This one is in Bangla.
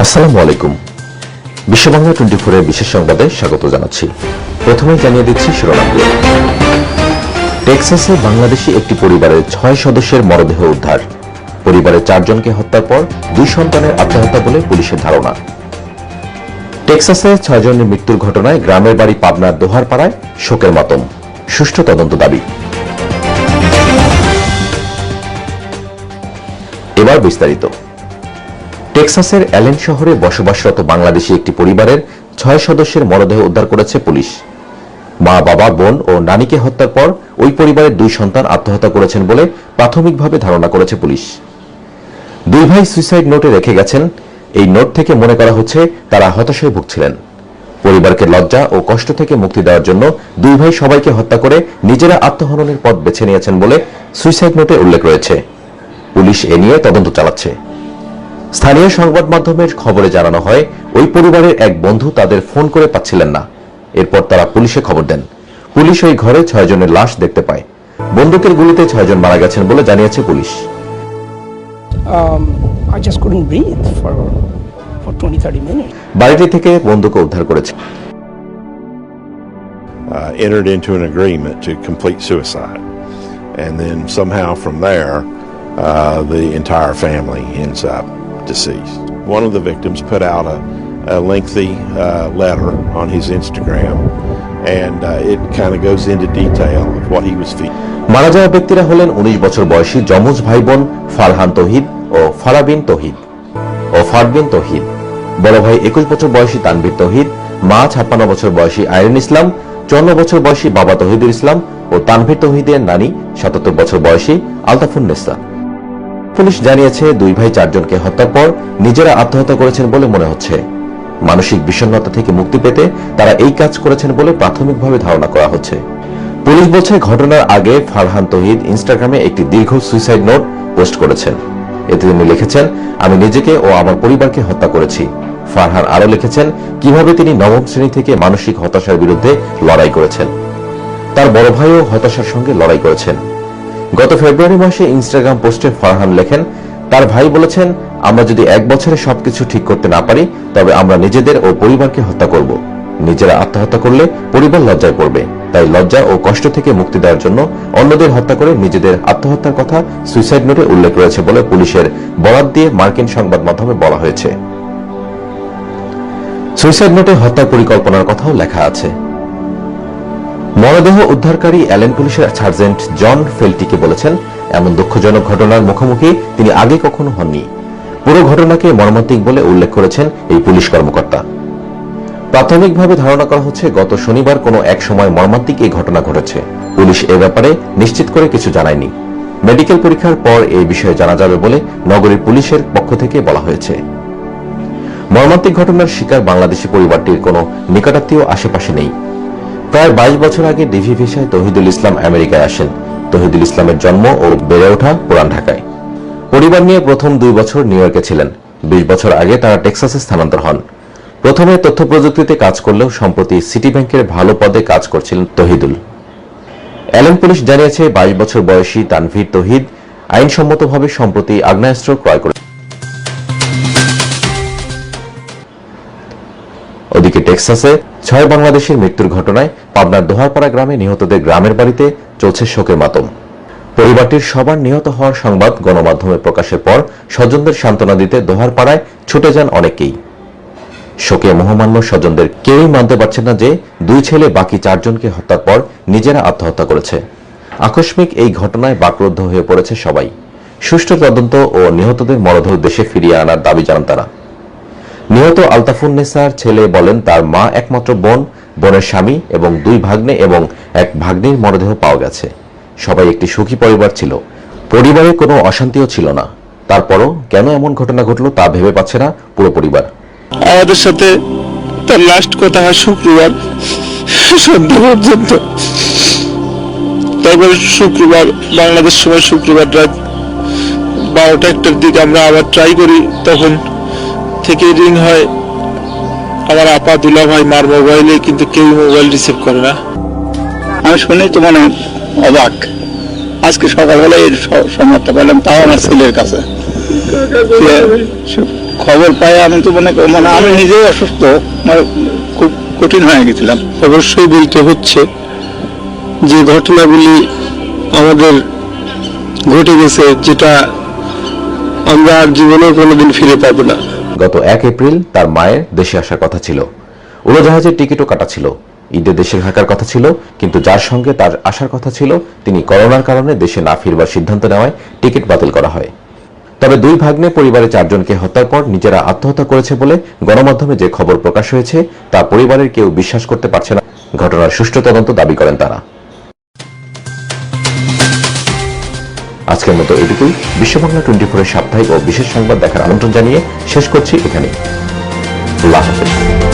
আসসালামু আলাইকুম। বিশ্ববাংলা 24 এর বিশেষ সংবাদে স্বাগত জানাচ্ছি। প্রথমেই জানিয়ে দিচ্ছি শিরোনামগুলো। টেক্সাসে বাংলাদেশি একটি পরিবারের 6 সদস্যের মরদেহ উদ্ধার। পরিবারের 4 জনকে হত্যার পর 2 সন্তানের আত্মহত্যা বলে পুলিশের ধারণা। টেক্সাসে 6 জনের মৃত্যুর ঘটনায় গ্রামের বাড়ি পাবনার দোহারপাড়ায় শোকের মাতম, সুষ্ঠু তদন্ত দাবি। এবার বিস্তারিত। টেক্সাসের অ্যালেন শহরে বসবাসরত বাংলাদেশি একটি পরিবারের 6 সদস্যের মরদেহ উদ্ধার করেছে পুলিশ। মা, বাবা, বোন ও নানিকে হত্যার পর ওই পরিবারের 2 সন্তান আত্মহত্যা করেছেন বলে প্রাথমিকভাবে ধারণা করেছে পুলিশ। 2 ভাই সুইসাইড নোটে রেখে গেছেন। এই নোট থেকে মনে করা হচ্ছে তারা হতাশায় ভুগছিলেন। পরিবারকে লজ্জা ও কষ্ট থেকে মুক্তি দেওয়ার জন্য 2 ভাই সবাইকে হত্যা করে নিজেরা আত্মহননের পথ বেছে নিয়েছেন বলে সুইসাইড নোটে উল্লেখ রয়েছে। পুলিশ এ নিয়ে তদন্ত চালাচ্ছে। স্থানীয় সংবাদ মাধ্যমের খবরে জানানো হয়, ওই পরিবারের এক বন্ধু তাদের ফোন করে পাচ্ছিলেন না। এরপর তারা পুলিশে খবর দেন। পুলিশ ওই ঘরে 6 জনের লাশ দেখতে পায়। বন্দুকের গুলিতে 6 জন মারা গেছেন বলে জানিয়েছে police. I just couldn't breathe for 20-30 minutes. বাড়িটি থেকে বন্দুক উদ্ধার করেছে। Entered into an agreement to complete suicide, and then somehow from there, the entire family ends up deceased. One of the victims put out a lengthy letter on his Instagram, and it kind of goes into detail of what he was feeling. মারা যাওয়া ব্যক্তিরা হলেন 19 বছর বয়সী যমজ ভাই বোন ফারহান তৌহিদ ও ফারাবিন তৌহিদ ও ফারবিন তৌহিদ, বড় ভাই 21 বছর বয়সী তানভীর তৌহিদ, মা 56 বছর বয়সী আইরিন ইসলাম, 54 বছর বয়সী বাবা তৌহিদুল ইসলাম ও তানভীর তৌহিদের নানি 77 বছর বয়সী আলতাফুন্নেসা। পুলিশ জানিয়েছে 2 ভাই 4 জনকে হত্যার পর নিজেরা আত্মহত্যা করেছেন বলে মনে হচ্ছে। মানসিক বিষণ্ণতা থেকে মুক্তি পেতে তারা এই কাজ করেছেন বলে প্রাথমিকভাবে ধারণা করা হচ্ছে। পুলিশ বলছে, ঘটনার আগে ফারহান তৌহিদ ইনস্টাগ্রামে একটি দীর্ঘ সুইসাইড নোট পোস্ট করেছেন। এতে তিনি লিখেছেন, আমি নিজেকে ও আমার পরিবারকে হত্যা করেছি। ফারহান আরো লিখেছেন কিভাবে তিনি 9ম শ্রেণী থেকে মানসিক হতাশার বিরুদ্ধে লড়াই করেছেন। তার বড় ভাইও হতাশার সঙ্গে লড়াই করেছেন। গত ফেব্রুয়ারি মাসে ইনস্টাগ্রাম পোস্টে ফারহান লেখেন, তার ভাই বলেছেন, আমরা যদি 1 বছরে সবকিছু ঠিক করতে না পারি তবে আমরা নিজেদের ও পরিবারকে হত্যা করব। নিজেরা আত্মহত্যা করলে পরিবার লজ্জায় পড়বে। তাই লজ্জা ও কষ্ট থেকে মুক্তি দেওয়ার জন্য অন্যদের হত্যা করে নিজেদের আত্মহত্যার কথা সুইসাইড নোটে উল্লেখ রয়েছে বলে পুলিশের বরাত দিয়ে মার্কিন সংবাদ মাধ্যমে বলা হয়েছে। সুইসাইড নোটে হত্যার পরিকল্পনার কথাও লেখা আছে। মরদেহ উদ্ধারকারী অ্যালেন পুলিশের সার্জেন্ট জন ফেল্টিকে বলেছেন, এমন দুঃখজনক ঘটনার মুখোমুখি তিনি আগে কখনো হননি। পুরো ঘটনাকে মর্মান্তিক বলে উল্লেখ করেছেন এই পুলিশ কর্মকর্তা। প্রাথমিকভাবে ধারণা করা হচ্ছে গত শনিবার কোনো এক সময় মর্মান্তিক এই ঘটনা ঘটেছে। পুলিশ এ ব্যাপারে নিশ্চিত করে কিছু জানায়নি। মেডিকেল পরীক্ষার পর এই বিষয়ে জানা যাবে বলে নগরীর পুলিশের পক্ষ থেকে বলা হয়েছে। মর্মান্তিক ঘটনার শিকার বাংলাদেশি পরিবারটির কোনো নিকটাত্মীয় আশেপাশে নেই। প্রায় 22 বছর আগে ডিভি ভিসায় তৌহিদুল ইসলাম আমেরিকায় আসেন। তৌহিদুল ইসলামের জন্ম ও বেড়ে ওঠা পুরান ঢাকায়। পরিবার নিয়ে প্রথম 2 বছর নিউ ইয়র্কে ছিলেন। 20 বছর আগে তারা টেক্সাসে স্থানান্তর হন। প্রথমে তথ্য প্রযুক্তিতে কাজ করলেও সম্প্রতি সিটি ব্যাংকের ভালো পদে কাজ করছিলেন তৌহিদুল। অ্যালেন পুলিশ জানিয়েছে, 22 বছর বয়সী তানভীর তৌহিদ আইনসম্মতভাবে সম্প্রতি আগ্নেয়াস্ত্র ক্রয় করে। ওদিকে টেক্সাসে 6 বাংলাদেশের মৃত্যুর ঘটনায় পাবনার দোহারপাড়া গ্রামে নিহতদের গ্রামের বাড়িতে চলছে শোকের মাতম। পরিবারটির সবার নিহত হওয়ার সংবাদ গণমাধ্যমে প্রকাশের পর স্বজনদের সান্ত্বনা দিতে দোহারপাড়ায় ছুটে যান অনেকেই। শোকে মোহমান্য স্বজনদের কেউই মানতে পারছেন না যে 2 ছেলে বাকি 4 জনকে হত্যার পর নিজেরা আত্মহত্যা করেছে। আকস্মিক এই ঘটনায় বাকরুদ্ধ হয়ে পড়েছে সবাই। সুষ্ঠু তদন্ত ও নিহতদের মরদেহ দেশে ফিরিয়ে আনার দাবি জানান তারা। নিহত আলতাফুন্নেসার ছেলে বলেন, তার মা একমাত্র বোন, বোনের স্বামী এবং 2 ভাগ্নে এবং 1 ভাগ্নির মরদেহ পাওয়া গেছে। সবাই একটি সুখী পরিবার ছিল। পরিবারে কোনো অশান্তিও ছিল না। তারপরও কেন এমন ঘটনা ঘটলো তা ভেবে পাচ্ছে না পুরো পরিবার। আমাদের সাথে তার লাস্ট কথা হয় শুক্রবার সন্ধ্যা পর্যন্ত। তারপরে শুক্রবার বাংলাদেশ সময় শুক্রবার রাত 12টা-1টার দিকে আমরা আবার ট্রাই করি, তখন থেকে রিং হয় আমার আপা দুলা ভাই মার মোবাইলে, কিন্তু কেউ মোবাইল রিসিভ করে না। আমি শুনে তো মানে অবাক। আজকে সকালবেলা এর সংবাদটা পেলাম, তাও আমার ছেলের কাছে। খবর পাই আমি তো মানে আমি নিজেই অসুস্থ, মানে খুব কঠিন হয়ে গেছিলাম। অবশ্যই বলতে হচ্ছে যে ঘটনাগুলি আমাদের ঘটে গেছে, যেটা আমরা আর জীবনে কোনোদিন ফিরে পাবো না। গত 1 এপ্রিল তার মায়ের দেশে আসার কথা ছিল, উড়োজাহাজের টিকিটও কাটা ছিল, ঈদে দেশে থাকার কথা ছিল, কিন্তু যার সঙ্গে তার আসার কথা ছিল তিনি করোনার কারণে দেশে না ফিরবার সিদ্ধান্ত নেওয়ায় টিকিট বাতিল করা হয়। তবে 2 ভাগ্নে পরিবারের 4 জনকে হত্যার পর নিজেরা আত্মহত্যা করেছে বলে গণমাধ্যমে যে খবর প্রকাশ হয়েছে তা পরিবারের কেউ বিশ্বাস করতে পারছে না। ঘটনার সুষ্ঠু তদন্ত দাবি করেন তারা। আজকের মতো এটুকুই। বিশ্ববাংলা 24 এর সাপ্তাহিক ও বিশেষ সংবাদ দেখার আমন্ত্রণ জানিয়ে শেষ করছি এখানে। আল্লাহ হাফেজ।